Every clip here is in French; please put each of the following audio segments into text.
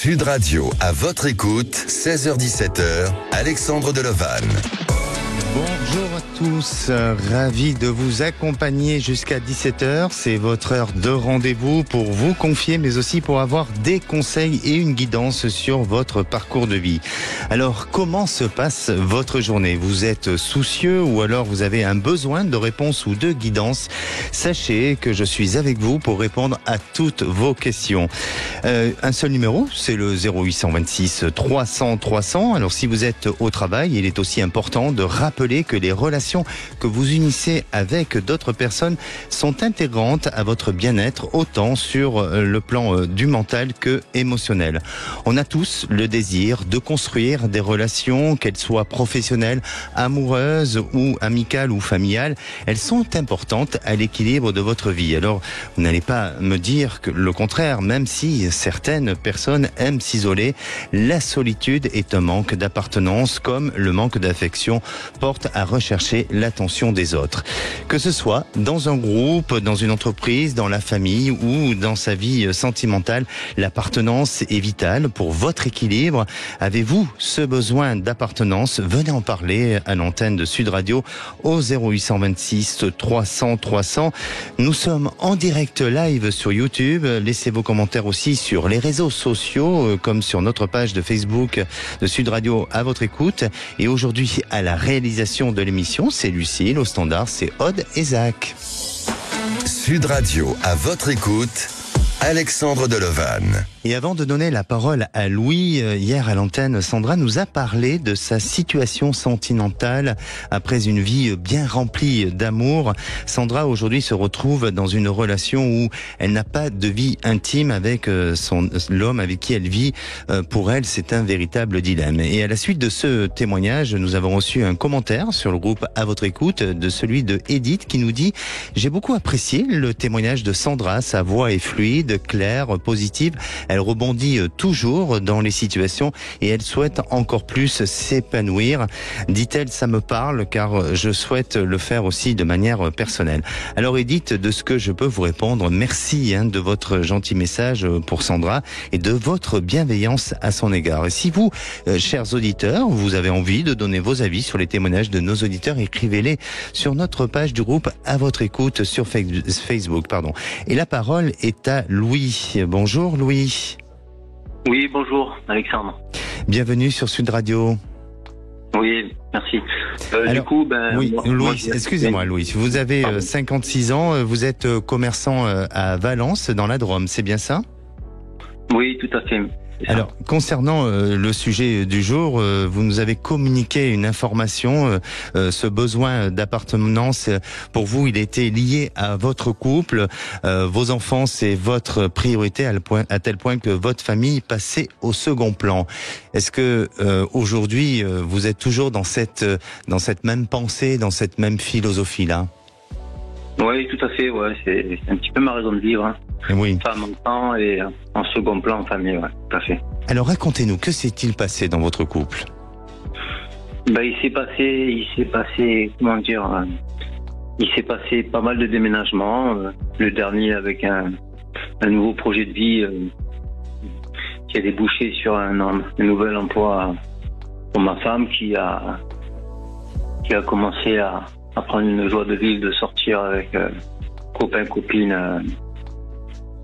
Sud Radio, à votre écoute, 16h-17h, Alexandre Delevanne. Bonjour à tous, ravi de vous accompagner jusqu'à 17h. C'est votre heure de rendez-vous pour vous confier, mais aussi pour avoir des conseils et une guidance sur votre parcours de vie. Alors, comment se passe votre journée? Vous êtes soucieux ou alors vous avez un besoin de réponse ou de guidance? Sachez que je suis avec vous pour répondre à toutes vos questions. Un seul numéro, c'est le 0826 300 300. Alors, si vous êtes au travail, il est aussi important de rappeler que les relations que vous unissez avec d'autres personnes sont intégrantes à votre bien-être, autant sur le plan du mental que émotionnel. On a tous le désir de construire des relations, qu'elles soient professionnelles, amoureuses ou amicales ou familiales. Elles sont importantes à l'équilibre de votre vie. Alors, vous n'allez pas me dire que le contraire, même si certaines personnes aiment s'isoler, la solitude est un manque d'appartenance comme le manque d'affection porte à rechercher l'attention des autres. Que ce soit dans un groupe, dans une entreprise, dans la famille ou dans sa vie sentimentale, l'appartenance est vitale pour votre équilibre. Avez-vous ce besoin d'appartenance? Venez en parler à l'antenne de Sud Radio au 0826 300 300. Nous sommes en direct live sur YouTube. Laissez vos commentaires aussi sur les réseaux sociaux, comme sur notre page de Facebook de Sud Radio à votre écoute. Et aujourd'hui, à la réalisation de l'émission, c'est Lucille. Au standard, c'est Aude et Zach. Sud Radio, à votre écoute, Alexandre Delevanne. Et avant de donner la parole à Louis, hier à l'antenne, Sandra nous a parlé de sa situation sentimentale après une vie bien remplie d'amour. Sandra, aujourd'hui, se retrouve dans une relation où elle n'a pas de vie intime avec l'homme avec qui elle vit. Pour elle, c'est un véritable dilemme. Et à la suite de ce témoignage, nous avons reçu un commentaire sur le groupe À votre écoute de celui de Edith qui nous dit « J'ai beaucoup apprécié le témoignage de Sandra. Sa voix est fluide, claire, positive. Elle rebondit toujours dans les situations et elle souhaite encore plus s'épanouir. Dit-elle, ça me parle car je souhaite le faire aussi de manière personnelle. » Alors Edith, de ce que je peux vous répondre, merci de votre gentil message pour Sandra et de votre bienveillance à son égard. Et si vous, chers auditeurs, vous avez envie de donner vos avis sur les témoignages de nos auditeurs, écrivez-les sur notre page du groupe À votre écoute sur Facebook. Et la parole est à Louis. Bonjour Louis. Oui, bonjour Alexandre. Bienvenue sur Sud Radio. Oui, merci. Alors, du coup, oui, Louis, excusez-moi Louis, vous avez 56 ans, vous êtes commerçant à Valence dans la Drôme, c'est bien ça? Oui, tout à fait. Alors, concernant le sujet du jour, vous nous avez communiqué une information, ce besoin d'appartenance, pour vous, il était lié à votre couple, vos enfants, c'est votre priorité à tel point que votre famille passait au second plan. Est-ce que aujourd'hui, vous êtes toujours dans cette même pensée, dans cette même philosophie-là? Oui, tout à fait, ouais, c'est un petit peu ma raison de vivre. Oui. Femme, enfant et en second plan, en famille, ouais, tout à fait. Alors racontez-nous, que s'est-il passé dans votre couple? Il s'est passé, comment dire, il s'est passé pas mal de déménagements. Le dernier avec un nouveau projet de vie qui a débouché sur un nouvel emploi pour ma femme qui a commencé à prendre une joie de vivre, de sortir avec copains, copines,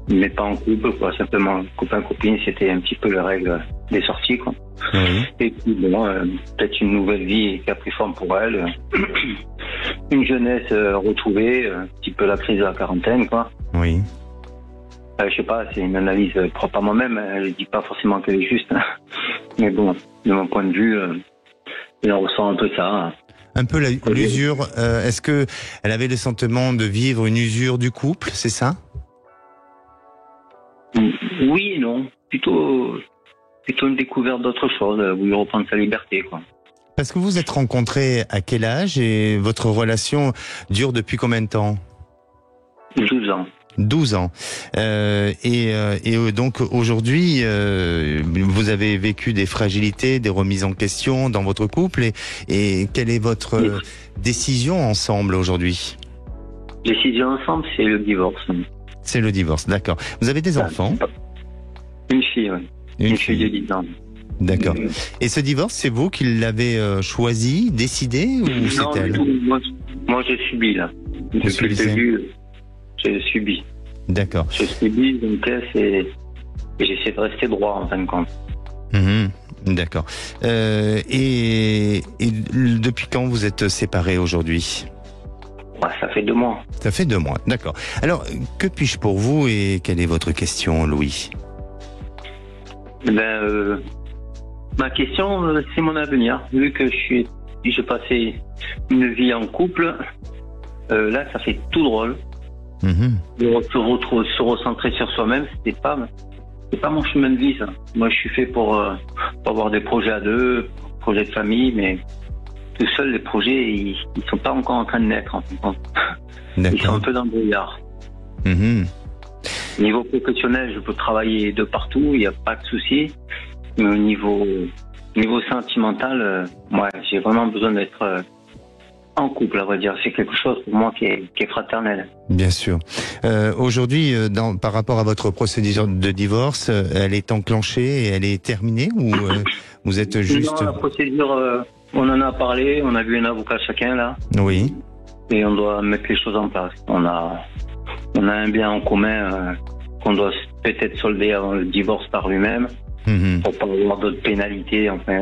mais pas en couple, quoi. Simplement, copains, copines, c'était un petit peu les règles des sorties, quoi. Oui. Et puis, peut-être une nouvelle vie qui a pris forme pour elle. Une jeunesse retrouvée, un petit peu la crise de la quarantaine, quoi. Oui. Je sais pas, c'est une analyse propre à moi-même. Je dis pas forcément qu'elle est juste. Mais bon, de mon point de vue, il en ressent un peu ça. Un peu l'usure. Est-ce que elle avait le sentiment de vivre une usure du couple, c'est ça? Oui et non. Plutôt une découverte d'autre chose, vouloir reprendre sa liberté, quoi. Parce que vous êtes rencontrés à quel âge et votre relation dure depuis combien de temps? 12 ans. 12 ans. Et donc aujourd'hui, vous avez vécu des fragilités, des remises en question dans votre couple. Et quelle est votre décision ensemble aujourd'hui? Décision ensemble, c'est le divorce. C'est le divorce, d'accord. Vous avez des enfants? Une fille, oui. Une fille de 10 ans. D'accord. Et ce divorce, c'est vous qui l'avez choisi, décidé ou c'est Non, elle? du tout. Moi, je subis, là. Depuis le début, je subis. D'accord. Je subis, donc et j'essaie de rester droit, en fin de compte. D'accord. Et depuis quand vous êtes séparés aujourd'hui? Ça fait 2 mois. Ça fait 2 mois, d'accord. Alors, que puis-je pour vous et quelle est votre question, Louis? Ma question, c'est mon avenir. Vu que j'ai passé une vie en couple, là, ça fait tout drôle. Se recentrer sur soi-même, c'est pas mon chemin de vie, ça. Moi, je suis fait pour avoir des projets à 2, projets de famille, mais tout seul, les projets, ils sont pas encore en train de naître, en fin de compte. Ils sont un peu dans le brouillard. Niveau professionnel, je peux travailler de partout, il n'y a pas de souci. Mais au niveau sentimental, j'ai vraiment besoin d'être en couple, à vrai dire. C'est quelque chose pour moi qui est fraternel. Bien sûr. Aujourd'hui, par rapport à votre procédure de divorce, elle est enclenchée et elle est terminée ou vous êtes juste... Non, la procédure, on en a parlé, on a vu un avocat chacun là. Oui. Et on doit mettre les choses en place. On a un bien en commun qu'on doit peut-être solder avant le divorce par lui-même. Pour pas avoir d'autres pénalités, enfin,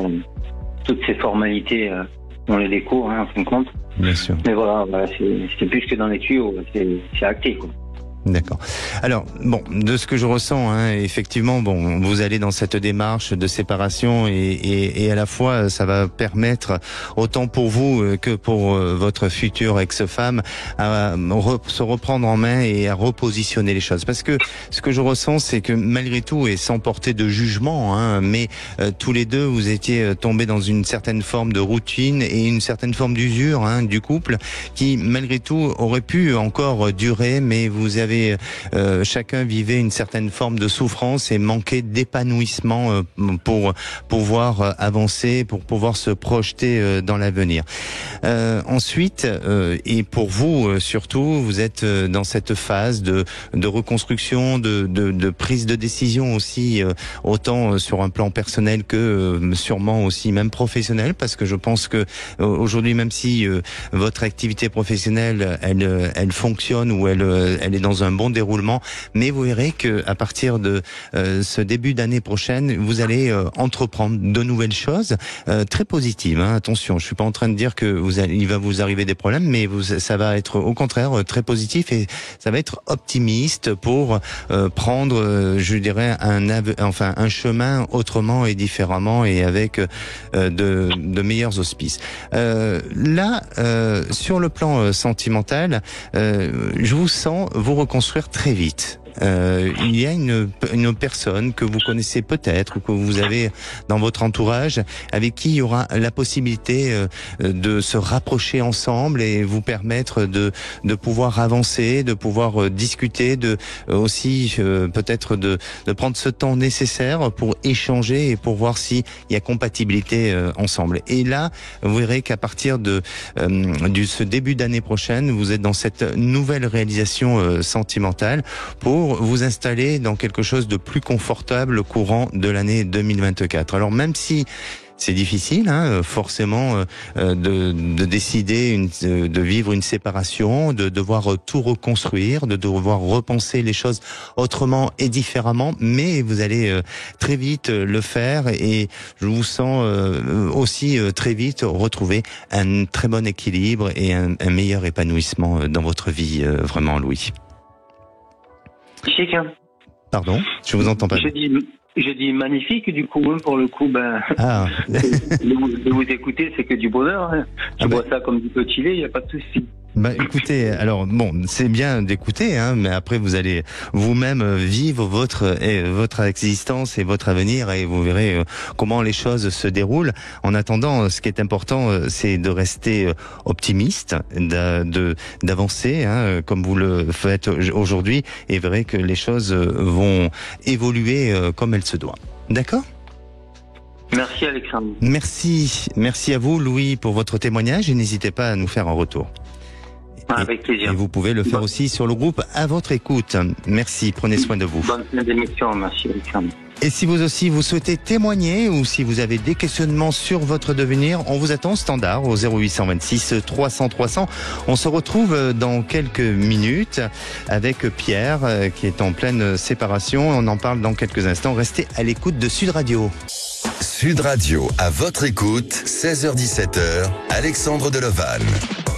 toutes ces formalités, on les découvre, en fin de compte. Bien sûr. Mais voilà, c'est plus que dans les tuyaux, c'est acté, quoi. D'accord. Alors, bon, de ce que je ressens, effectivement, vous allez dans cette démarche de séparation et à la fois, ça va permettre, autant pour vous que pour votre future ex-femme, à se reprendre en main et à repositionner les choses. Parce que ce que je ressens, c'est que malgré tout, et sans porter de jugement, mais tous les deux, vous étiez tombés dans une certaine forme de routine et une certaine forme d'usure du couple qui, malgré tout, aurait pu encore durer, mais vous avez chacun vivait une certaine forme de souffrance et manquait d'épanouissement pour pouvoir avancer, pour pouvoir se projeter dans l'avenir. Ensuite, et pour vous surtout, vous êtes dans cette phase de reconstruction, de prise de décision aussi, autant sur un plan personnel que sûrement aussi même professionnel, parce que je pense que aujourd'hui, même si votre activité professionnelle, elle fonctionne ou elle est dans un bon déroulement, mais vous verrez que à partir de ce début d'année prochaine, vous allez entreprendre de nouvelles choses très positives. Attention, je suis pas en train de dire que il va vous arriver des problèmes, mais ça va être au contraire très positif et ça va être optimiste pour prendre, je dirais, un chemin autrement et différemment et avec de meilleurs auspices. Là, sur le plan sentimental, je vous sens vous reconstruire très vite. Il y a une personne que vous connaissez peut-être ou que vous avez dans votre entourage avec qui il y aura la possibilité de se rapprocher ensemble et vous permettre de pouvoir avancer, de pouvoir discuter, aussi peut-être de prendre ce temps nécessaire pour échanger et pour voir s'il y a compatibilité ensemble. Et là, vous verrez qu'à partir de ce début d'année prochaine, vous êtes dans cette nouvelle réalisation sentimentale pour vous installer dans quelque chose de plus confortable courant de l'année 2024. Alors même si c'est difficile, forcément, de décider de vivre une séparation, de devoir tout reconstruire, de devoir repenser les choses autrement et différemment, mais vous allez très vite le faire et je vous sens aussi très vite retrouver un très bon équilibre et un meilleur épanouissement dans votre vie, vraiment, Louis. Chic, Pardon, je vous entends pas. Je dis magnifique, du coup, pour le coup, de vous écouter, c'est que du bonheur. Je vois ça comme du petit lait, il n'y a pas de souci. Écoutez, alors c'est bien d'écouter, mais après vous allez vous-même vivre votre existence et votre avenir et vous verrez comment les choses se déroulent. En attendant, ce qui est important, c'est de rester optimiste, d'avancer, comme vous le faites aujourd'hui, et verrez que les choses vont évoluer comme elles se doivent. D'accord ? Merci Alexandre. Merci à vous Louis pour votre témoignage et n'hésitez pas à nous faire un retour. Avec plaisir. Et vous pouvez le faire aussi sur le groupe À votre écoute. Merci, prenez soin de vous. Bonne fin d'émission, merci Alexandre. Et si vous aussi vous souhaitez témoigner ou si vous avez des questionnements sur votre devenir, on vous attend standard au 0826 300 300. On se retrouve dans quelques minutes avec Pierre qui est en pleine séparation. On en parle dans quelques instants. Restez à l'écoute de Sud Radio. Sud Radio, à votre écoute, 16h-17h, Alexandre Delevanne.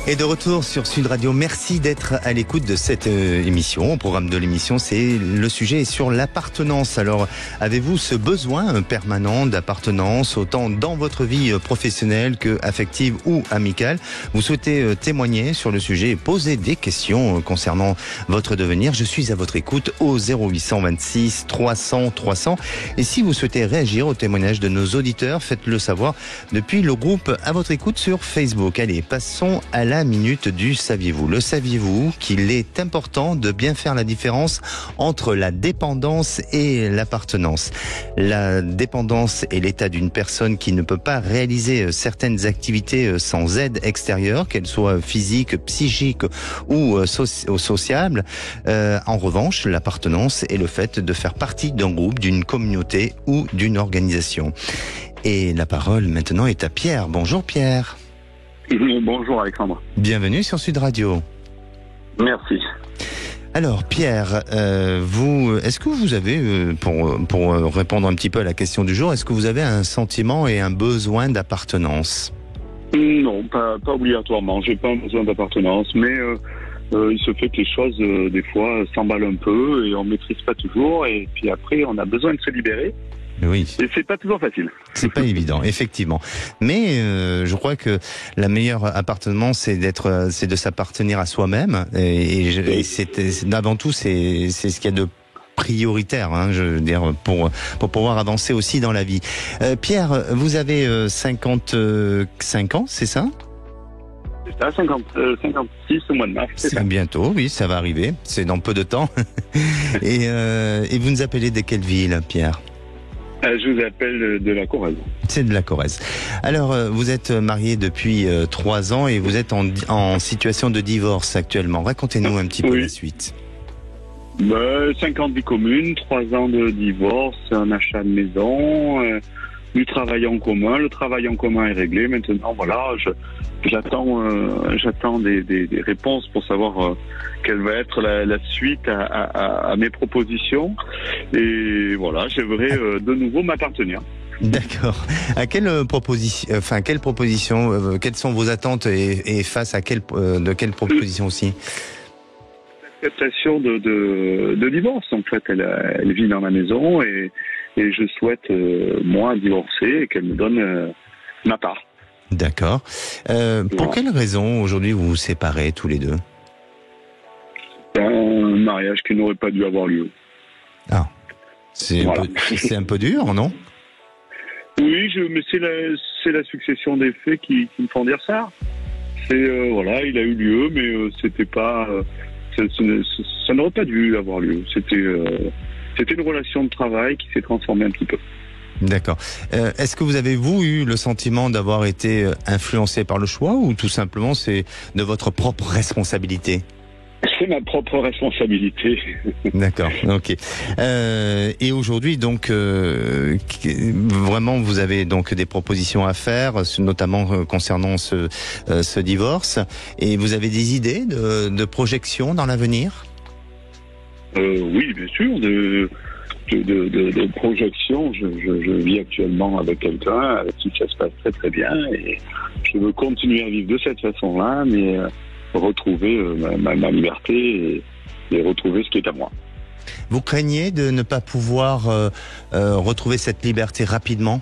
Et de retour sur Sud Radio, merci d'être à l'écoute de cette émission. Au programme de l'émission, le sujet est sur l'appartenance. Alors, avez-vous ce besoin permanent d'appartenance, autant dans votre vie professionnelle que affective ou amicale? Vous souhaitez témoigner sur le sujet et poser des questions concernant votre devenir? Je suis à votre écoute au 0826 300 300. Et si vous souhaitez réagir au témoignage de nos auditeurs, faites-le savoir depuis le groupe À votre écoute sur Facebook. Allez, passons à la minute du saviez-vous. Le saviez-vous qu'il est important de bien faire la différence entre la dépendance et l'appartenance? La dépendance est l'état d'une personne qui ne peut pas réaliser certaines activités sans aide extérieure, qu'elles soient physiques, psychiques ou sociables. En revanche, l'appartenance est le fait de faire partie d'un groupe, d'une communauté ou d'une organisation. Et la parole maintenant est à Pierre. Bonjour Pierre. Bonjour Alexandre. Bienvenue sur Sud Radio. Merci. Alors Pierre, est-ce que vous avez, pour répondre un petit peu à la question du jour, est-ce que vous avez un sentiment et un besoin d'appartenance? Non, pas obligatoirement. J'ai pas un besoin d'appartenance, mais il se fait que les choses des fois s'emballent un peu et on maîtrise pas toujours, et puis après on a besoin de se libérer. Oui. Et c'est pas toujours facile. C'est pas évident, effectivement. Mais je crois que la meilleure appartenance, c'est de s'appartenir à soi-même. Et c'est avant tout, c'est ce qu'il y a de prioritaire, hein, je veux dire, pour pouvoir avancer aussi dans la vie. Pierre, vous avez 55 ans, c'est ça? C'est ça, 56 au mois de mars. C'est bientôt, oui, ça va arriver. C'est dans peu de temps. Et vous nous appelez de quelle ville, Pierre? Je vous appelle de la Corrèze. C'est de la Corrèze. Alors, vous êtes marié depuis 3 ans et vous êtes en situation de divorce actuellement. Racontez-nous un petit peu la suite. 5 ans de vie commune, 3 ans de divorce, un achat de maison, du travail en commun. Le travail en commun est réglé. Maintenant, voilà, j'attends des réponses pour savoir quelle va être la suite à mes propositions. Et voilà, j'aimerais de nouveau m'appartenir. D'accord. À quelle proposition, quelles sont vos attentes et face à de quelle proposition aussi? L'acceptation de divorce. En fait, elle vit dans la maison et je souhaite, moi, divorcer et qu'elle me donne ma part. D'accord. Pour quelle raison aujourd'hui vous vous séparez tous les deux? Un mariage qui n'aurait pas dû avoir lieu. Ah, c'est un peu dur, non? Oui, mais c'est la succession des faits qui me font dire ça. Voilà, il a eu lieu, mais c'était pas, ça n'aurait pas dû avoir lieu. C'était une relation de travail qui s'est transformée un petit peu. D'accord. Est-ce que vous avez, vous, eu le sentiment d'avoir été influencé par le choix ou tout simplement c'est de votre propre responsabilité? C'est ma propre responsabilité. D'accord, ok. Et aujourd'hui, donc, vraiment, vous avez donc des propositions à faire, notamment concernant ce divorce. Et vous avez des idées de projection dans l'avenir? Oui, bien sûr. De projection. Je vis actuellement avec quelqu'un avec qui ça se passe très très bien. Et je veux continuer à vivre de cette façon-là, mais retrouver ma liberté et retrouver ce qui est à moi. Vous craignez de ne pas pouvoir retrouver cette liberté rapidement?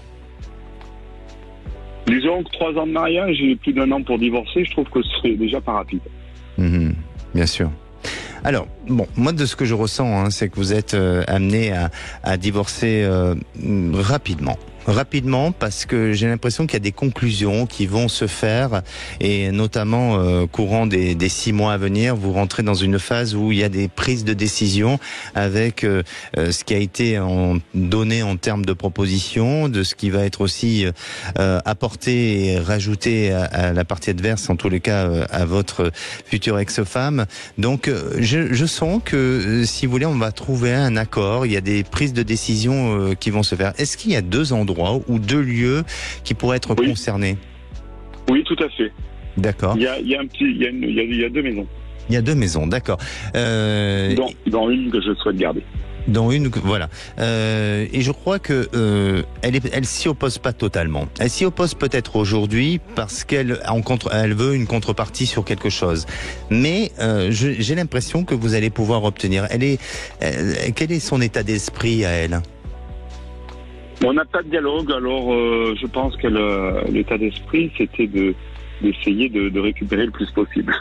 Disons que 3 ans de mariage et plus d'1 an pour divorcer, je trouve que c'est déjà pas rapide. Bien sûr. Alors, bon, moi de ce que je ressens, c'est que vous êtes amené à divorcer rapidement. rapidement, parce que j'ai l'impression qu'il y a des conclusions qui vont se faire, et notamment courant des 6 mois à venir, vous rentrez dans une phase où il y a des prises de décision avec ce qui a été donné en termes de propositions, de ce qui va être aussi apporté et rajouté à la partie adverse, en tous les cas à votre future ex-femme. Donc je sens que, si vous voulez, on va trouver un accord. Il y a des prises de décision qui vont se faire. Est-ce qu'il y a 2 endroits ou 2 lieux qui pourraient être concernés? Oui, tout à fait. D'accord. Il y a 2 maisons. Il y a 2 maisons, d'accord. Dans une que je souhaite garder. Dans une, voilà. Et je crois que elle s'y oppose pas totalement. Elle s'y oppose peut-être aujourd'hui parce qu'elle veut une contrepartie sur quelque chose. Mais j'ai l'impression que vous allez pouvoir obtenir. Quel est son état d'esprit à elle? On n'a pas de dialogue, alors je pense que l'état d'esprit, c'était d'essayer de récupérer le plus possible.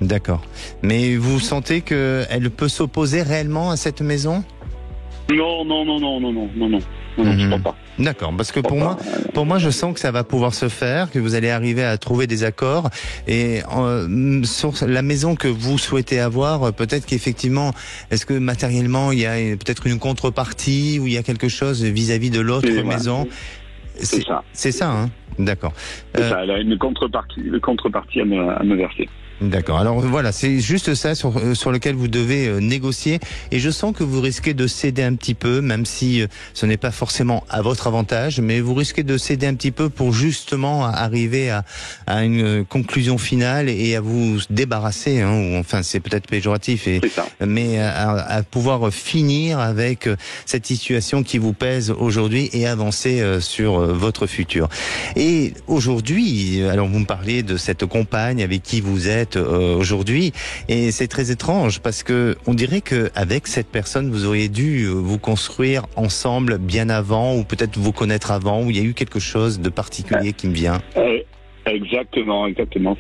D'accord. Mais vous sentez qu'elle peut s'opposer réellement à cette maison? Non, je crois pas. D'accord, parce que pour moi, je sens que ça va pouvoir se faire, que vous allez arriver à trouver des accords. Et sur la maison que vous souhaitez avoir, peut-être qu'effectivement, est-ce que matériellement, il y a peut-être une contrepartie ou il y a quelque chose vis-à-vis de l'autre maison? C'est ça. C'est ça, hein? D'accord. C'est ça, elle a une contrepartie à me verser. D'accord. Alors voilà, c'est juste ça sur lequel vous devez négocier. Et je sens que vous risquez de céder un petit peu, même si ce n'est pas forcément à votre avantage, mais vous risquez de céder un petit peu pour justement arriver à une conclusion finale et à vous débarrasser, hein, ou enfin c'est peut-être péjoratif, mais à pouvoir finir avec cette situation qui vous pèse aujourd'hui et avancer sur votre futur. Et aujourd'hui, alors vous me parliez de cette compagne avec qui vous êtes aujourd'hui, et c'est très étrange parce que on dirait que avec cette personne vous auriez dû vous construire ensemble bien avant, ou peut-être vous connaître avant, où il y a eu quelque chose de particulier qui me vient. Exactement.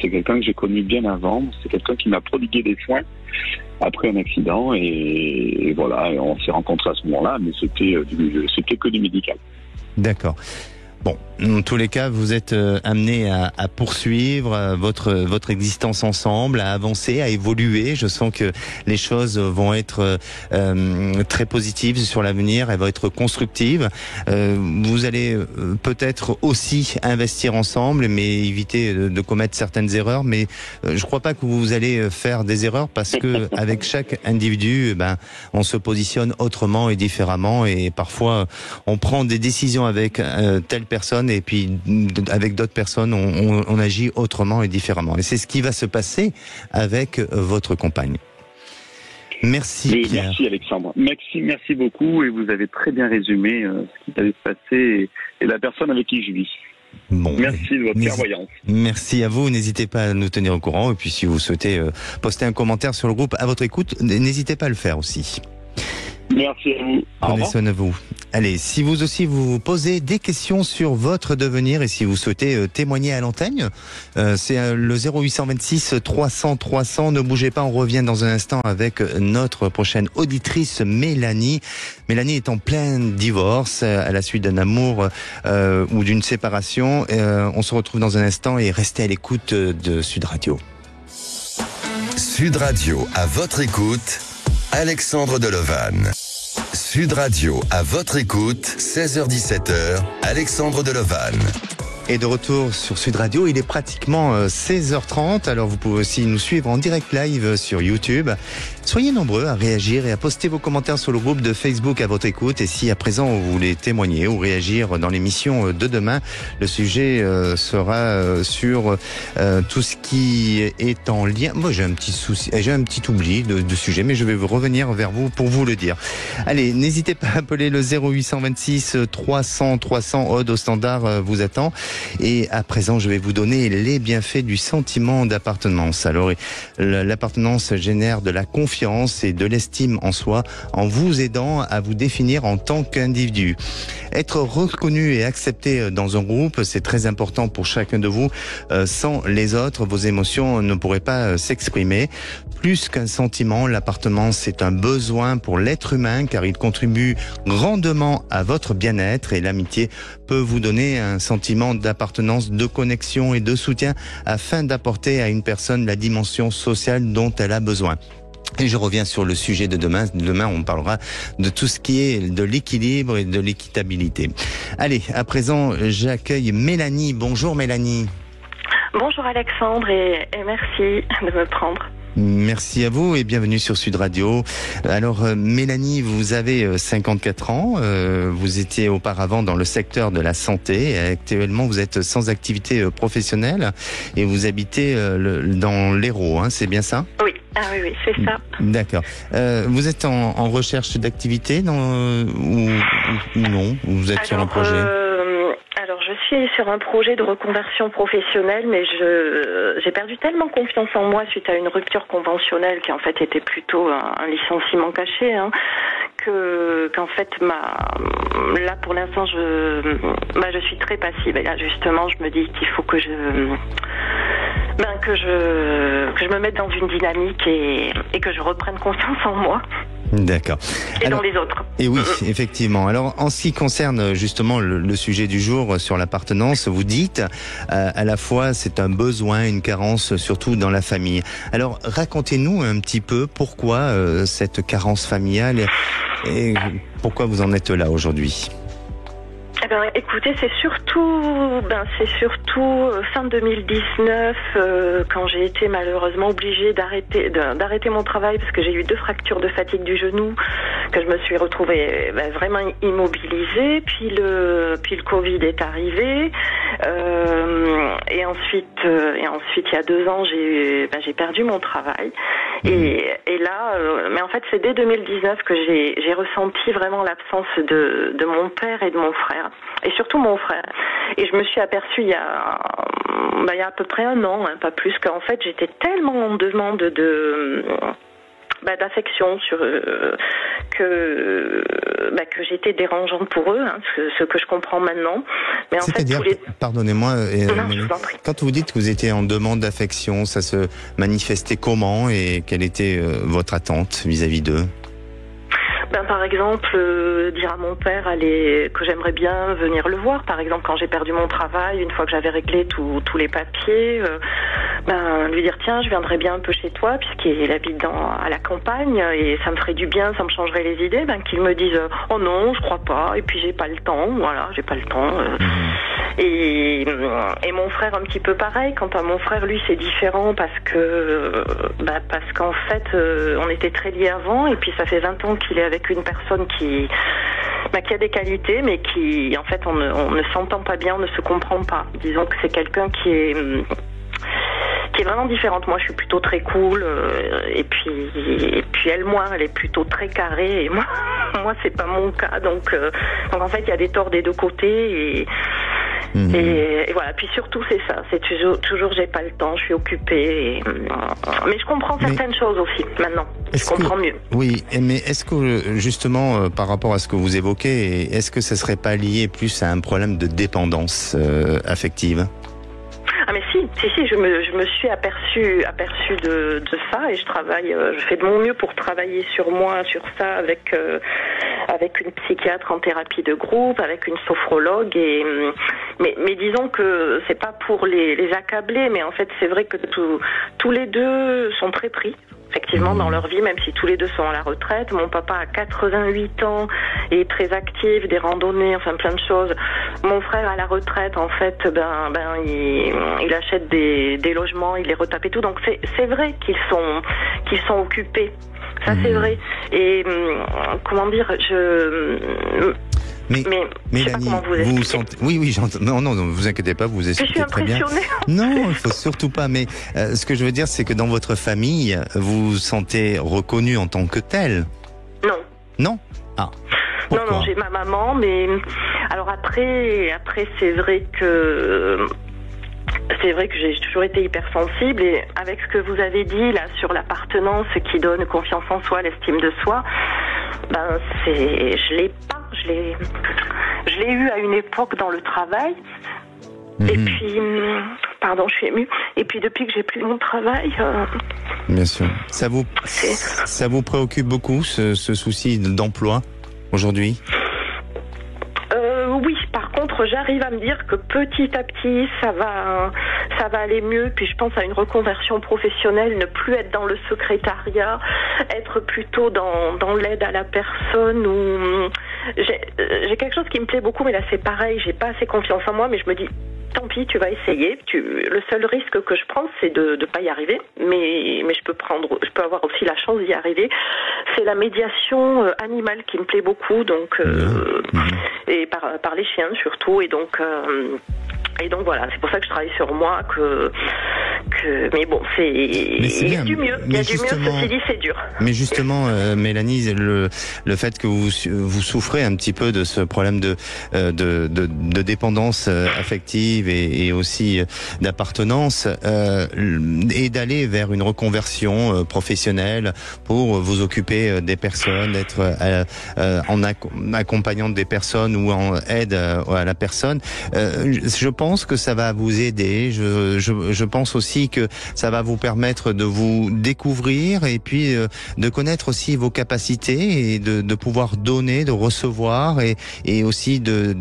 C'est quelqu'un que j'ai connu bien avant. C'est quelqu'un qui m'a prodigué des soins après un accident, et voilà, on s'est rencontrés à ce moment-là, mais c'était que du médical. D'accord. Bon, dans tous les cas, vous êtes amené à poursuivre votre existence ensemble, à avancer, à évoluer. Je sens que les choses vont être très positives sur l'avenir, elles vont être constructives. Vous allez peut-être aussi investir ensemble, mais éviter de commettre certaines erreurs. Mais je crois pas que vous allez faire des erreurs, parce que avec chaque individu, on se positionne autrement et différemment, et parfois on prend des décisions avec telle personne, et puis avec d'autres personnes on agit autrement et différemment, et c'est ce qui va se passer avec votre compagne. Merci Pierre. Merci Alexandre, merci beaucoup, et vous avez très bien résumé ce qui allait se passer et la personne avec qui je vis. Bon, merci de votre clairvoyance. Merci à vous, n'hésitez pas à nous tenir au courant, et puis si vous souhaitez poster un commentaire sur le groupe À Votre Écoute, n'hésitez pas à le faire aussi. Merci à vous. Prenez soin de vous. Allez, si vous aussi vous posez des questions sur votre devenir, et si vous souhaitez témoigner à l'antenne, c'est le 0826 300 300. Ne bougez pas, on revient dans un instant avec notre prochaine auditrice, Mélanie. Mélanie est en plein divorce à la suite d'un amour ou d'une séparation. On se retrouve dans un instant, et restez à l'écoute de Sud Radio. Sud Radio, à votre écoute, Alexandre Delovan. Sud Radio, à votre écoute, 16h-17h, Alexandre Delovan. Et de retour sur Sud Radio, il est pratiquement 16h30, alors vous pouvez aussi nous suivre en direct live sur YouTube. Soyez nombreux à réagir et à poster vos commentaires sur le groupe de Facebook À Votre Écoute. Et si à présent vous voulez témoigner ou réagir dans l'émission de demain, le sujet sera sur tout ce qui est en lien. Moi j'ai un petit souci, j'ai un petit oubli de sujet, mais je vais revenir vers vous pour vous le dire. Allez, n'hésitez pas à appeler le 0826 300 300, Aude au standard vous attend. Et à présent, je vais vous donner les bienfaits du sentiment d'appartenance. Alors, l'appartenance génère de la confiance et de l'estime en soi en vous aidant à vous définir en tant qu'individu. Être reconnu et accepté dans un groupe, c'est très important pour chacun de vous. Sans les autres, vos émotions ne pourraient pas s'exprimer. Plus qu'un sentiment, l'appartenance est un besoin pour l'être humain car il contribue grandement à votre bien-être et l'amitié peut vous donner un sentiment d'appartenance, de connexion et de soutien afin d'apporter à une personne la dimension sociale dont elle a besoin. Et je reviens sur le sujet de demain. Demain, on parlera de tout ce qui est de l'équilibre et de l'équitabilité. Allez, à présent, j'accueille Mélanie. Bonjour Mélanie. Bonjour Alexandre et merci de me prendre. Merci à vous et bienvenue sur Sud Radio. Alors Mélanie, vous avez 54 ans, vous étiez auparavant dans le secteur de la santé et actuellement vous êtes sans activité professionnelle et vous habitez dans l'Hérault, hein, c'est bien ça ? Oui, oui, c'est ça. D'accord. Vous êtes en recherche d'activité ou non ? Vous êtes sur un projet Alors, je suis sur un projet de reconversion professionnelle, mais j'ai perdu tellement confiance en moi suite à une rupture conventionnelle qui en fait était plutôt un licenciement caché, hein, qu'en fait, là pour l'instant, je suis très passive. Et là, justement, je me dis qu'il faut que je me mette dans une dynamique et que je reprenne confiance en moi. D'accord. Et dans les autres. Et oui, effectivement. Alors, en ce qui concerne justement le sujet du jour sur l'appartenance, vous dites à la fois c'est un besoin, une carence, surtout dans la famille. Alors, racontez-nous un petit peu pourquoi cette carence familiale et pourquoi vous en êtes là aujourd'hui. Eh ben, écoutez, c'est surtout fin 2019 quand j'ai été malheureusement obligée d'arrêter mon travail parce que j'ai eu 2 fractures de fatigue du genou, que je me suis retrouvée vraiment immobilisée. Puis le Covid est arrivé et ensuite il y a 2 ans j'ai perdu mon travail et là mais en fait c'est dès 2019 que j'ai ressenti vraiment l'absence de mon père et de mon frère. Et surtout mon frère. Et je me suis aperçue il y a à peu près 1 an, hein, pas plus, qu'en fait j'étais tellement en demande d'affection que j'étais dérangeante pour eux, hein, ce que je comprends maintenant. Mais en c'est-à-dire, pardonnez-moi, quand vous dites que vous étiez en demande d'affection, ça se manifestait comment et quelle était votre attente vis-à-vis d'eux ? Par exemple, dire à mon père que j'aimerais bien venir le voir. Par exemple, quand j'ai perdu mon travail, une fois que j'avais réglé tous les papiers, lui dire tiens, je viendrais bien un peu chez toi puisqu'il habite à la campagne et ça me ferait du bien, ça me changerait les idées. Qu'il me dise oh non, je crois pas et puis j'ai pas le temps. Voilà, j'ai pas le temps. Et mon frère un petit peu pareil. Quant à mon frère, lui, c'est différent parce qu'en fait, on était très liés avant et puis ça fait 20 ans qu'il est avec une personne qui a des qualités mais qui en fait on ne s'entend pas bien, on ne se comprend pas. Disons que c'est quelqu'un qui est vraiment différente. Moi je suis plutôt très cool et puis elle est plutôt très carrée et moi c'est pas mon cas, donc en fait il y a des torts des 2 côtés et voilà. Puis surtout c'est ça, c'est toujours j'ai pas le temps, je suis occupée mais je comprends certaines choses aussi maintenant. Je comprends mieux. Oui, mais est-ce que justement par rapport à ce que vous évoquez, est-ce que ça serait pas lié plus à un problème de dépendance affective ? Ah mais si, je me suis aperçue de ça et je fais de mon mieux pour travailler sur moi, sur ça avec une psychiatre en thérapie de groupe, avec une sophrologue mais disons que c'est pas pour les accabler, mais en fait c'est vrai que tous les 2 sont très pris. Effectivement, dans leur vie, même si tous les 2 sont à la retraite. Mon papa a 88 ans et est très actif, des randonnées, enfin plein de choses. Mon frère à la retraite, en fait, il achète des logements, il les retape et tout. Donc c'est vrai qu'ils sont occupés. Ça c'est vrai. Et comment dire, Mais je sais pas comment vous sentez... Oui, j'entends. Non, vous inquiétez pas, vous expliquez très bien. Je suis impressionnée. Non, il faut surtout pas. Mais ce que je veux dire, c'est que dans votre famille, vous vous sentez reconnu en tant que tel. Non. Non ? Ah. Non, j'ai ma maman, mais alors après c'est vrai que j'ai toujours été hypersensible, et avec ce que vous avez dit là sur l'appartenance qui donne confiance en soi, l'estime de soi, je l'ai eu à une époque dans le travail. Et puis, pardon, je suis émue. Et puis depuis que j'ai plus mon travail. Bien sûr. Ça vous préoccupe beaucoup ce souci d'emploi aujourd'hui? Oui, par contre, j'arrive à me dire que petit à petit, ça va aller mieux. Puis je pense à une reconversion professionnelle, ne plus être dans le secrétariat, être plutôt dans l'aide à la personne. Ou j'ai quelque chose qui me plaît beaucoup, mais là c'est pareil, j'ai pas assez confiance en moi, mais je me dis, tant pis, tu vas essayer. Le seul risque que je prends, c'est de pas y arriver, mais je peux avoir aussi la chance d'y arriver. C'est la médiation animale qui me plaît beaucoup, donc et par les chiens surtout, et donc voilà, c'est pour ça que je travaille sur moi, mais bon, il y a du mieux, ceci dit, c'est dur. Mais justement, Mélanie, le fait que vous souffrez un petit peu de ce problème de dépendance affective et aussi d'appartenance, et d'aller vers une reconversion professionnelle pour vous occuper des personnes, être en accompagnant des personnes ou en aide à la personne, je pense que ça va vous aider. Je pense aussi que ça va vous permettre de vous découvrir et puis de connaître aussi vos capacités et de pouvoir donner, de recevoir et aussi de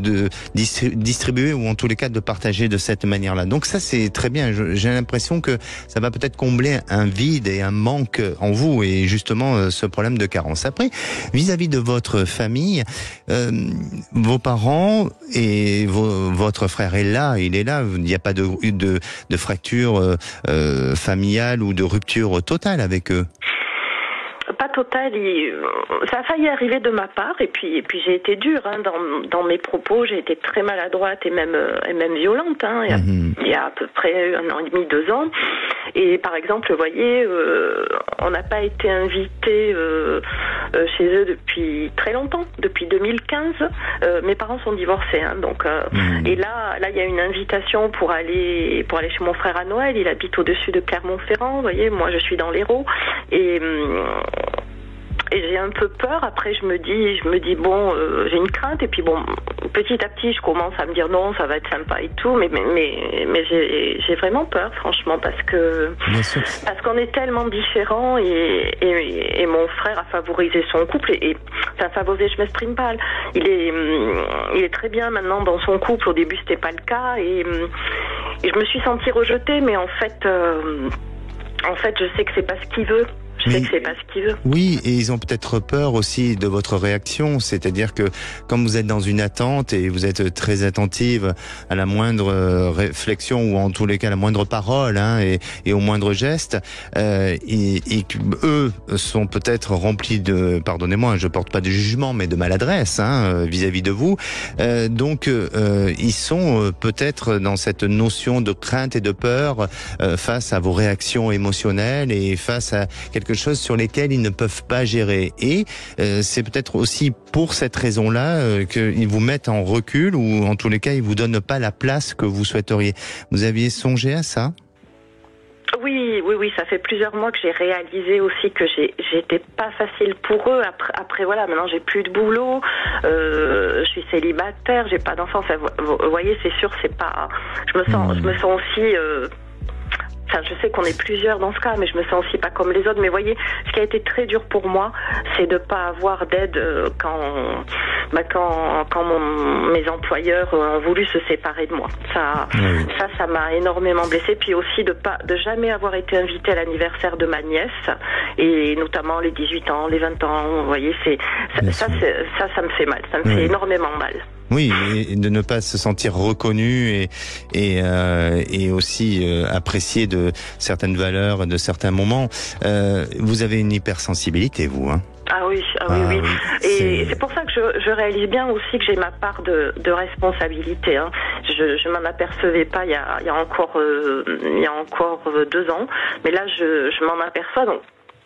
distribuer, ou en tous les cas de partager de cette manière-là. Donc ça, c'est très bien. J'ai l'impression que ça va peut-être combler un vide et un manque en vous, et justement ce problème de carence. Après, vis-à-vis de votre famille, vos parents et votre frère est là, il est là. Il n'y a pas de fracture familiale ou de rupture totale avec eux? Pas totale, ça a failli arriver de ma part, et puis j'ai été dure dans mes propos, j'ai été très maladroite et même violente, il y a à peu près 1 an et demi, 2 ans. Et par exemple, vous voyez, on n'a pas été invité chez eux depuis très longtemps, depuis 2015. Mes parents sont divorcés, donc et là il y a une invitation pour aller chez mon frère à Noël. Il habite au-dessus de Clermont-Ferrand, vous voyez, moi je suis dans l'Hérault, et j'ai un peu peur. Après je me dis bon, j'ai une crainte, et puis bon, petit à petit je commence à me dire non, ça va être sympa et tout, mais j'ai vraiment peur, franchement, parce qu'on est tellement différents, et mon frère a favorisé son couple, et enfin favorisé, je m'exprime mal, il est très bien maintenant dans son couple. Au début c'était pas le cas, et je me suis sentie rejetée, mais en fait je sais que c'est pas ce qu'il veut. Je sais que c'est pas ce qu'il veut. Oui, et ils ont peut-être peur aussi de votre réaction, c'est-à-dire que comme vous êtes dans une attente et vous êtes très attentive à la moindre réflexion, ou en tous les cas la moindre parole, et au moindre geste, et eux sont peut-être remplis de, pardonnez-moi, je porte pas de jugement, mais de maladresse vis-à-vis de vous, donc ils sont peut-être dans cette notion de crainte et de peur face à vos réactions émotionnelles et face à quelque chose sur lesquelles ils ne peuvent pas gérer. Et c'est peut-être aussi pour cette raison-là qu'ils vous mettent en recul, ou en tous les cas ils vous donnent pas la place que vous souhaiteriez. Vous aviez songé à ça? Oui, ça fait plusieurs mois que j'ai réalisé aussi que j'étais pas facile pour eux. Après voilà, maintenant j'ai plus de boulot, je suis célibataire, j'ai pas d'enfants. Enfin, vous voyez, c'est sûr, c'est pas. Je me sens aussi. Enfin, je sais qu'on est plusieurs dans ce cas, mais je me sens aussi pas comme les autres. Mais voyez, ce qui a été très dur pour moi, c'est de pas avoir d'aide quand mes employeurs ont voulu se séparer de moi. Ça m'a énormément blessée. Puis aussi de jamais avoir été invitée à l'anniversaire de ma nièce, et notamment les 18 ans, les 20 ans. Vous voyez, ça me fait mal. Ça me fait énormément mal. Oui, et de ne pas se sentir reconnu et aussi apprécié de certaines valeurs, de certains moments. Vous avez une hypersensibilité, vous, hein? Ah oui. Et c'est pour ça que je réalise bien aussi que j'ai ma part de responsabilité. Je m'en apercevais pas il y a encore 2 ans, mais là je m'en aperçois. Donc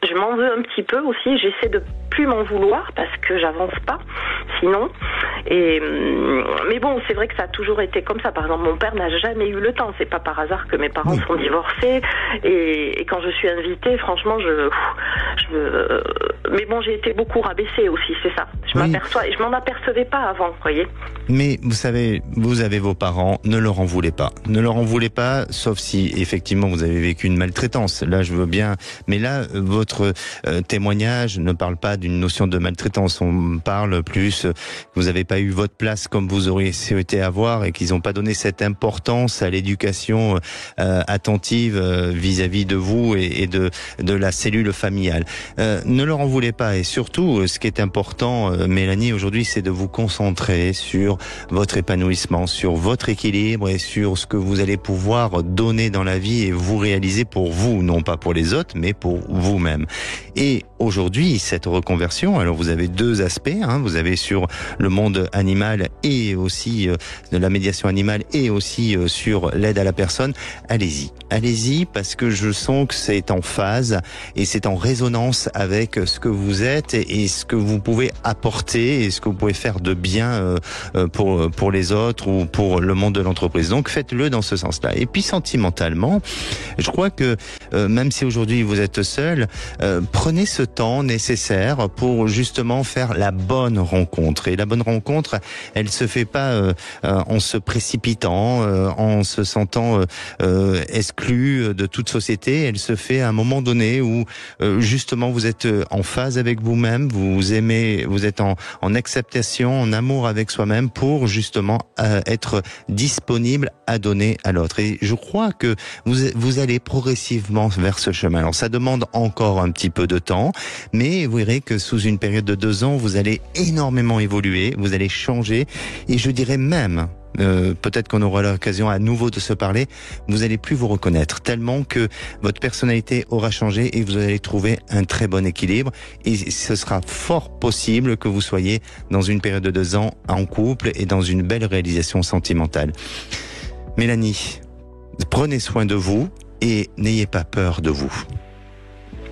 je m'en veux un petit peu aussi. J'essaie de plus m'en vouloir parce que j'avance pas, sinon. Mais bon, c'est vrai que ça a toujours été comme ça. Par exemple, mon père n'a jamais eu le temps. C'est pas par hasard que mes parents sont divorcés. Et quand je suis invitée, franchement, mais bon, j'ai été beaucoup rabaissée aussi, c'est ça. Je m'en apercevais pas avant, vous voyez. Mais vous savez, vous avez vos parents, ne leur en voulez pas. Ne leur en voulez pas, sauf si effectivement vous avez vécu une maltraitance. Là, je veux bien. Mais là, votre témoignage ne parle pas d'une notion de maltraitance. On parle plus que vous n'avez pas eu votre place comme vous auriez souhaité avoir et qu'ils n'ont pas donné cette importance à l'éducation attentive vis-à-vis de vous et de la cellule familiale. Ne leur en voulez pas. Et surtout, ce qui est important, Mélanie, aujourd'hui, c'est de vous concentrer sur votre épanouissement, sur votre équilibre et sur ce que vous allez pouvoir donner dans la vie et vous réaliser pour vous, non pas pour les autres, mais pour vous-même. Et aujourd'hui, cette reconversion, alors vous avez deux aspects, vous avez sur le monde animal et aussi de la médiation animale et aussi sur l'aide à la personne. Allez-y, parce que je sens que c'est en phase et c'est en résonance avec ce que vous êtes et ce que vous pouvez apporter et ce que vous pouvez faire de bien pour les autres ou pour le monde de l'entreprise. Donc faites-le dans ce sens-là. Et puis sentimentalement, je crois que même si aujourd'hui vous êtes seul, prenez ce temps nécessaire pour justement faire la bonne rencontre. Et la bonne rencontre, elle se fait pas en se précipitant, en se sentant exclu de toute société. Elle se fait à un moment donné où justement vous êtes en phase avec vous-même, vous aimez, vous êtes en acceptation, en amour avec soi-même pour justement être disponible à donner à l'autre. Et je crois que vous allez progressivement vers ce chemin. Alors ça demande encore un petit peu de temps, mais vous verrez que sous une période de 2 ans, vous allez énormément évoluer, vous allez changer, et je dirais même, peut-être qu'on aura l'occasion à nouveau de se parler, vous allez plus vous reconnaître, tellement que votre personnalité aura changé et vous allez trouver un très bon équilibre, et ce sera fort possible que vous soyez dans une période de 2 ans en couple et dans une belle réalisation sentimentale. Mélanie, prenez soin de vous et n'ayez pas peur de vous.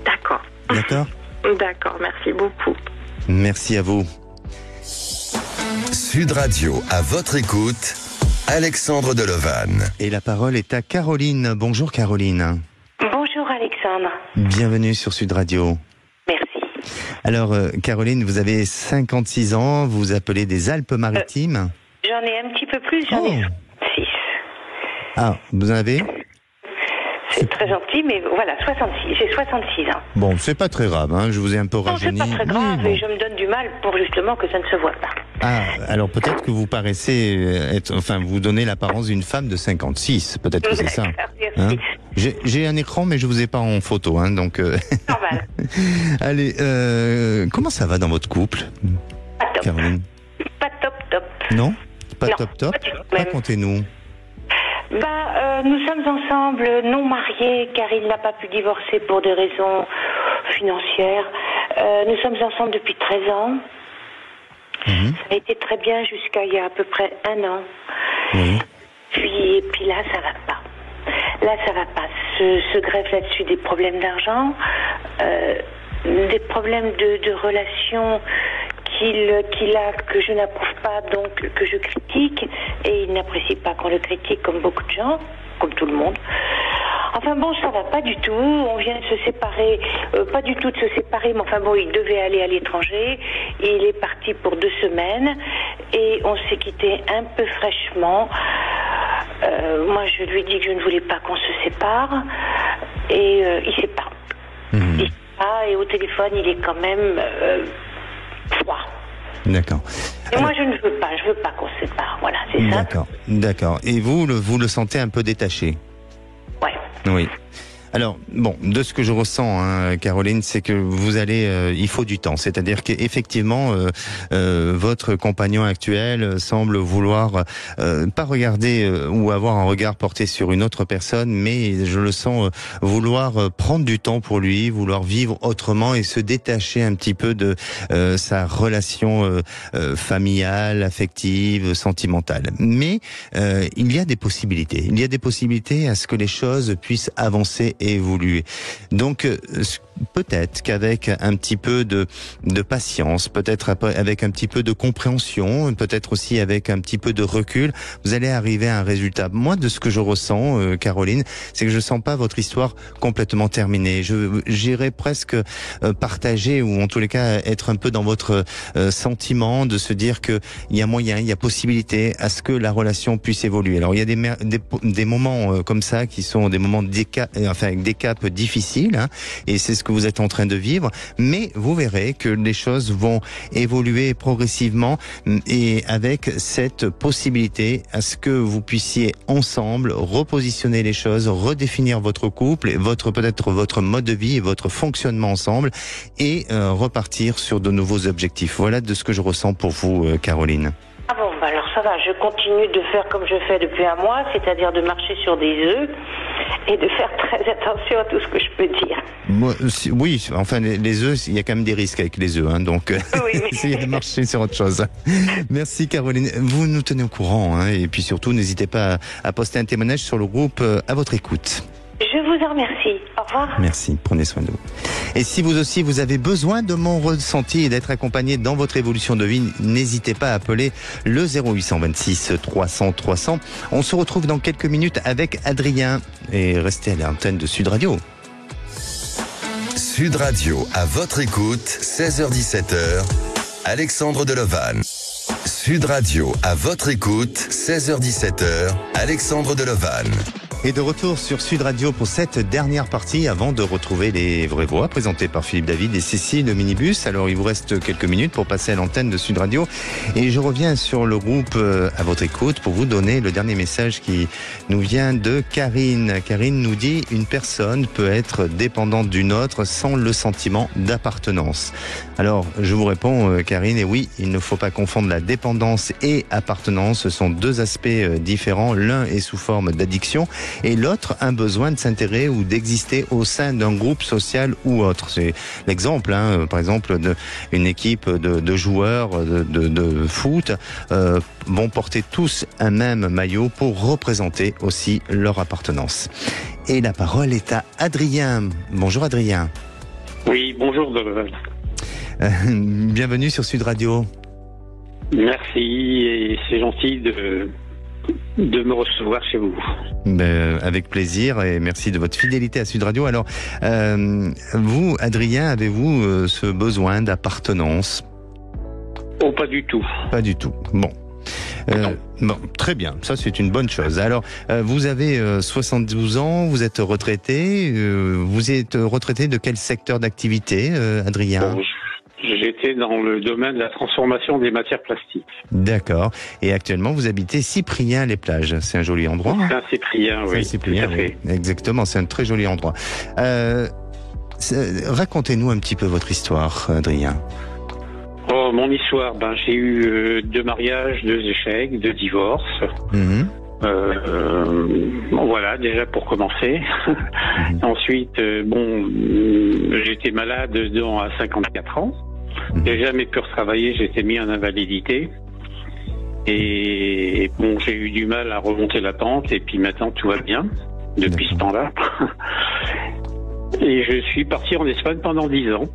D'accord. D'accord ? D'accord, merci beaucoup. Merci à vous. Sud Radio, à votre écoute, Alexandre Delevanne. Et la parole est à Caroline. Bonjour Caroline. Bonjour Alexandre. Bienvenue sur Sud Radio. Merci. Alors Caroline, vous avez 56 ans, vous vous appelez des Alpes-Maritimes. J'en ai un petit peu plus, j'en ai 6. Ah, vous en avez ? C'est très gentil, mais voilà, 66. J'ai 66 ans. Bon, c'est pas très grave, je vous ai un peu rajeuni. Non, c'est pas très grave, et je me donne du mal pour justement que ça ne se voit pas. Ah, alors peut-être que vous paraissez vous donnez l'apparence d'une femme de 56, peut-être que c'est ça. Merci. J'ai un écran, mais je vous ai pas en photo, donc... Normal. Allez, comment ça va dans votre couple, Pas top. Caroline ? Pas top. Non ? Pas Non, top. pas du tout, même. Racontez-nous. Nous sommes ensemble, non mariés, car il n'a pas pu divorcer pour des raisons financières. Nous sommes ensemble depuis 13 ans. Ça a été très bien jusqu'à il y a à peu près 1 an. Oui. Puis là, ça va pas. Là, ça va pas. Se greffent là-dessus des problèmes d'argent, des problèmes de relations qu'il a, que je n'approuve pas, donc que je critique, et il n'apprécie pas qu'on le critique comme beaucoup de gens, comme tout le monde. Enfin bon, ça va pas du tout, on vient de se séparer, pas du tout de se séparer, mais enfin bon, il devait aller à l'étranger, et il est parti pour 2 semaines, et on s'est quitté un peu fraîchement. Moi, je lui dis que je ne voulais pas qu'on se sépare, et il sait pas. Il sait pas, et au téléphone, il est quand même... froid. D'accord. Et moi, je ne veux pas qu'on se sépare. Voilà, c'est ça. D'accord. Et vous le sentez un peu détaché ? Ouais. Oui. Alors, bon, de ce que je ressens, Caroline, c'est que vous allez, il faut du temps. C'est-à-dire qu'effectivement, votre compagnon actuel semble vouloir pas regarder ou avoir un regard porté sur une autre personne, mais je le sens vouloir prendre du temps pour lui, vouloir vivre autrement et se détacher un petit peu de sa relation familiale, affective, sentimentale. Mais il y a des possibilités. Il y a des possibilités à ce que les choses puissent avancer évoluer. Donc, peut-être qu'avec un petit peu de patience, peut-être avec un petit peu de compréhension, peut-être aussi avec un petit peu de recul, vous allez arriver à un résultat. Moi, de ce que je ressens, Caroline, c'est que je sens pas votre histoire complètement terminée. J'irais presque partager, ou en tous les cas être un peu dans votre sentiment de se dire que il y a moyen, il y a possibilité à ce que la relation puisse évoluer. Alors, il y a des moments comme ça qui sont des moments avec des caps difficiles, hein, et c'est ce que vous êtes en train de vivre, mais vous verrez que les choses vont évoluer progressivement et avec cette possibilité à ce que vous puissiez ensemble repositionner les choses, redéfinir votre couple, peut-être votre mode de vie et votre fonctionnement ensemble et repartir sur de nouveaux objectifs. Voilà de ce que je ressens pour vous, Caroline. Ah bon, bah alors ça va, je continue de faire comme je fais depuis un mois, c'est-à-dire de marcher sur des œufs et de faire très attention à tout ce que je peux dire. Moi, oui, enfin les œufs, il y a quand même des risques avec les œufs, hein, donc oui, mais... essayez de marcher sur autre chose. Merci Caroline, vous nous tenez au courant, hein, et puis surtout n'hésitez pas à poster un témoignage sur le groupe à votre écoute. Je vous en remercie. Au revoir. Merci, prenez soin de vous. Et si vous aussi, vous avez besoin de mon ressenti et d'être accompagné dans votre évolution de vie, n'hésitez pas à appeler le 0826 300 300. On se retrouve dans quelques minutes avec Adrien. Et restez à l'antenne de Sud Radio. Sud Radio, à votre écoute, 16h-17h, Alexandre Delevanne. Sud Radio, à votre écoute, 16h-17h, Alexandre Delevanne. Et de retour sur Sud Radio pour cette dernière partie avant de retrouver les vraies voix présentées par Philippe David et Cécile de Minibus. Alors il vous reste quelques minutes pour passer à l'antenne de Sud Radio et je reviens sur le groupe à votre écoute pour vous donner le dernier message qui nous vient de Karine. Karine nous dit: une personne peut être dépendante d'une autre sans le sentiment d'appartenance. Alors je vous réponds Karine, et oui, il ne faut pas confondre la dépendance et appartenance, ce sont deux aspects différents. L'un est sous forme d'addiction et l'autre un besoin de s'intégrer ou d'exister au sein d'un groupe social ou autre. C'est l'exemple, hein, par exemple, d'une équipe de joueurs de foot vont porter tous un même maillot pour représenter aussi leur appartenance. Et la parole est à Adrien. Bonjour Adrien. Oui, bonjour. Bienvenue sur Sud Radio. Merci, et c'est gentil de me recevoir chez vous. Avec plaisir, et merci de votre fidélité à Sud Radio. Alors, vous, Adrien, avez-vous ce besoin d'appartenance? Oh, pas du tout. Pas du tout. Bon. Bon, très bien, ça c'est une bonne chose. Alors, vous avez 72 ans, vous êtes retraité. Vous êtes retraité de quel secteur d'activité, Adrien? Bon, j'étais dans le domaine de la transformation des matières plastiques. D'accord. Et actuellement, vous habitez Cyprien-les-Plages. C'est un joli endroit. Saint-Cyprien, oui. Saint-Cyprien, tout à fait. Oui. Exactement, c'est un très joli endroit. Racontez-nous un petit peu votre histoire, Adrien. Oh, mon histoire, j'ai eu 2 mariages, 2 échecs, 2 divorces. Mmh. Bon, voilà, déjà pour commencer. Ensuite, j'étais malade à 54 ans. J'ai jamais pu retravailler, j'étais mis en invalidité. Et bon, j'ai eu du mal à remonter la pente, et puis maintenant tout va bien, depuis ce temps-là. Et je suis parti en Espagne pendant 10 ans.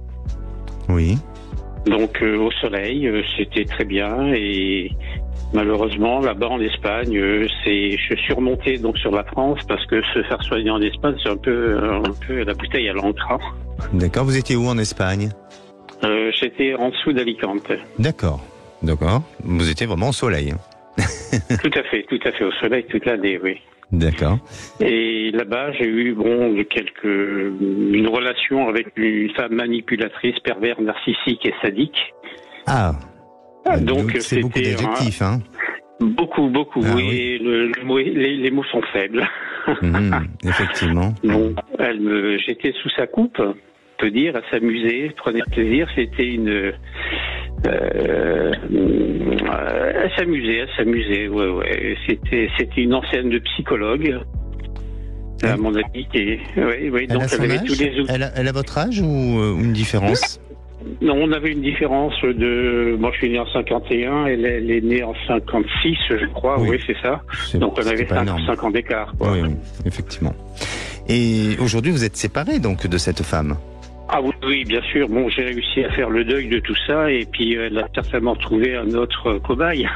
Oui. Donc au soleil, c'était très bien, et malheureusement là-bas en Espagne, je suis remonté donc sur la France, parce que se faire soigner en Espagne, c'est un peu la bouteille à l'encre. D'accord, vous étiez où en Espagne? J'étais en dessous d'Alicante. D'accord. Vous étiez vraiment au soleil. Tout à fait au soleil toute l'année, oui. D'accord. Et là-bas, j'ai eu une relation avec une femme manipulatrice, pervers, narcissique et sadique. Ah. Donc c'est beaucoup d'adjectifs, hein. Beaucoup, ah, oui. Et les mots sont faibles. Effectivement. Bon, j'étais sous sa coupe, on peut dire, à s'amuser, prenait plaisir. C'était elle s'amusait, ouais. C'était une ancienne de psychologue, à mon avis, donc elle avait tous les outils. Elle a votre âge ou une différence? Non, on avait une différence moi je suis né en 51, elle est née en 56, je crois, oui c'est ça. Donc on avait 5 ans d'écart. Oui, effectivement. Et aujourd'hui, vous êtes séparé donc de cette femme. Ah oui, bien sûr. Bon, j'ai réussi à faire le deuil de tout ça et puis elle a certainement trouvé un autre cobaye.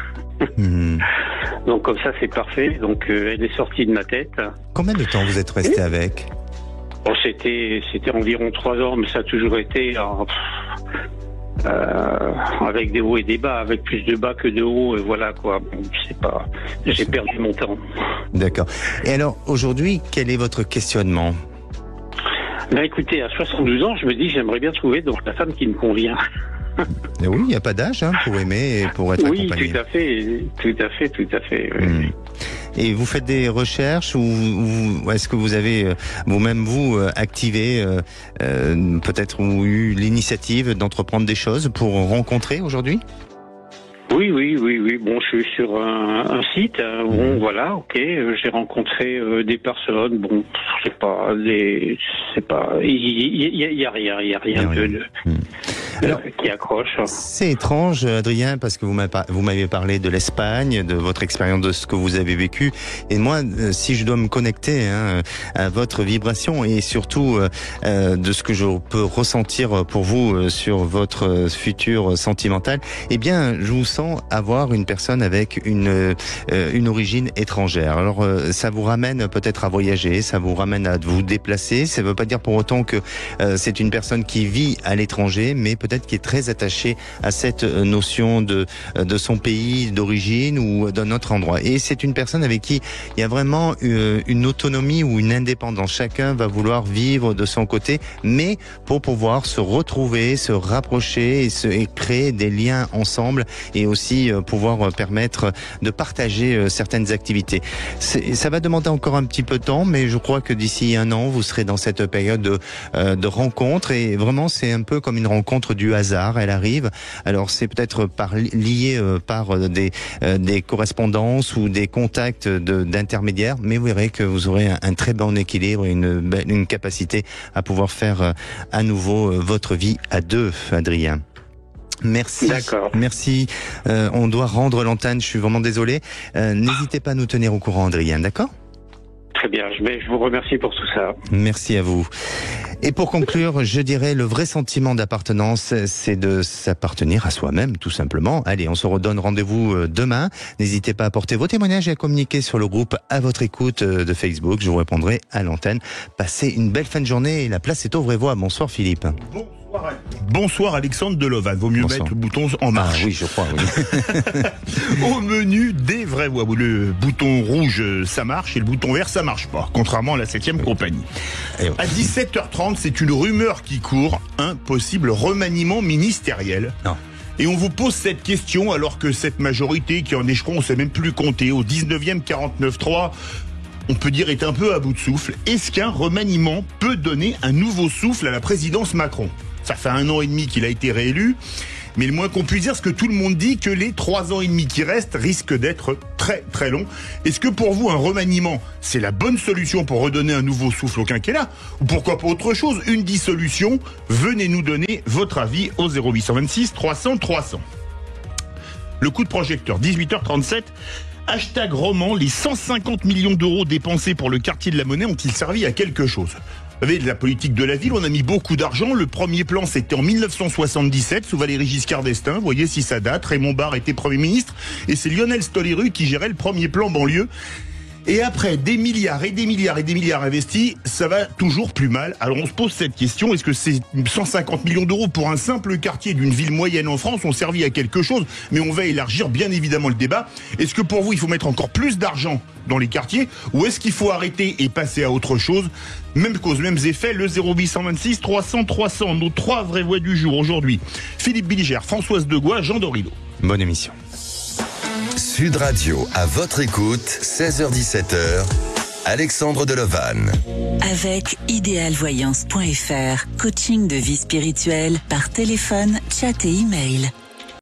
Donc comme ça, c'est parfait. Donc elle est sortie de ma tête. Combien de temps vous êtes resté avec ? Bon, c'était environ 3 ans, mais ça a toujours été avec des hauts et des bas, avec plus de bas que de hauts, et voilà quoi. Bon, j'ai perdu mon temps. D'accord. Et alors aujourd'hui, quel est votre questionnement ? Ben écoutez, à 72 ans, je me dis j'aimerais bien trouver donc la femme qui me convient. Et oui, il n'y a pas d'âge pour aimer et pour être accompagné. Oui, tout à fait. Oui. Et vous faites des recherches ou est-ce que vous avez vous-même activé peut-être ou eu l'initiative d'entreprendre des choses pour rencontrer aujourd'hui ? Oui. Bon, je suis sur un site. Bon, voilà, ok. J'ai rencontré des personnes. Bon, il y a rien qui accroche. C'est étrange, Adrien, parce que vous m'avez parlé de l'Espagne, de votre expérience, de ce que vous avez vécu. Et moi, si je dois me connecter à votre vibration et surtout de ce que je peux ressentir pour vous sur votre futur sentimental, eh bien, je vous sens avoir une personne avec une origine étrangère. Alors, ça vous ramène peut-être à voyager, ça vous ramène à vous déplacer. Ça ne veut pas dire pour autant que c'est une personne qui vit à l'étranger, mais peut-être qui est très attachée à cette notion de son pays d'origine ou d'un autre endroit. Et c'est une personne avec qui il y a vraiment une autonomie ou une indépendance. Chacun va vouloir vivre de son côté, mais pour pouvoir se retrouver, se rapprocher et créer des liens ensemble et aussi pouvoir permettre de partager certaines activités. Ça va demander encore un petit peu de temps, mais je crois que d'ici 1 an, vous serez dans cette période de rencontre et vraiment c'est un peu comme une rencontre du hasard. Elle arrive. Alors c'est peut-être lié par des correspondances ou des contacts d'intermédiaires, mais vous verrez que vous aurez un très bon équilibre et une capacité à pouvoir faire à nouveau votre vie à 2, Adrien. Merci. D'accord. Merci. On doit rendre l'antenne. Je suis vraiment désolé. N'hésitez pas à nous tenir au courant, Adrien. D'accord ? Très bien. Je vous remercie pour tout ça. Merci à vous. Et pour conclure, je dirais le vrai sentiment d'appartenance, c'est de s'appartenir à soi-même, tout simplement. Allez, on se redonne rendez-vous demain. N'hésitez pas à apporter vos témoignages et à communiquer sur le groupe À votre écoute de Facebook. Je vous répondrai à l'antenne. Passez une belle fin de journée et la place est au Vrai Voix. Bonsoir Philippe. Bonsoir Alexandre de Lovan. Vaut mieux mettre le bouton en marche. Ah oui, je crois, oui. Au menu des vraies voix. Le bouton rouge, ça marche, et le bouton vert, ça marche pas. Contrairement à la 7e compagnie. À 17h30, c'est une rumeur qui court. Un possible remaniement ministériel. Non. Et on vous pose cette question alors que cette majorité, qui en est, je crois, on sait même plus compter, au 19e 49.3, on peut dire est un peu à bout de souffle. Est-ce qu'un remaniement peut donner un nouveau souffle à la présidence Macron ? Ça fait 1 an et demi qu'il a été réélu, mais le moins qu'on puisse dire, c'est que tout le monde dit que les 3 ans et demi qui restent risquent d'être très très longs. Est-ce que pour vous, un remaniement, c'est la bonne solution pour redonner un nouveau souffle au quinquennat ? Ou pourquoi pas autre chose, une dissolution ? Venez nous donner votre avis au 0826 300 300. Le coup de projecteur, 18h37. Hashtag roman, les 150 millions d'euros dépensés pour le quartier de la Monnaie ont-ils servi à quelque chose ? Vous savez, de la politique de la ville, on a mis beaucoup d'argent. Le premier plan, c'était en 1977, sous Valéry Giscard d'Estaing. Vous voyez si ça date. Raymond Barre était Premier ministre. Et c'est Lionel Stoléru qui gérait le premier plan banlieue. Et après, des milliards et des milliards et des milliards investis, ça va toujours plus mal. Alors on se pose cette question, est-ce que ces 150 millions d'euros pour un simple quartier d'une ville moyenne en France ont servi à quelque chose ? Mais on va élargir bien évidemment le débat. Est-ce que pour vous, il faut mettre encore plus d'argent dans les quartiers ? Ou est-ce qu'il faut arrêter et passer à autre chose ? Même cause, mêmes effets, le 0826 300 300. Nos 3 vraies voix du jour aujourd'hui. Philippe Bilger, Françoise Degois, Jean Dorido. Bonne émission. Sud Radio, à votre écoute, 16h-17h, Alexandre de Lovan. Avec idéalvoyance.fr, coaching de vie spirituelle par téléphone, chat et email.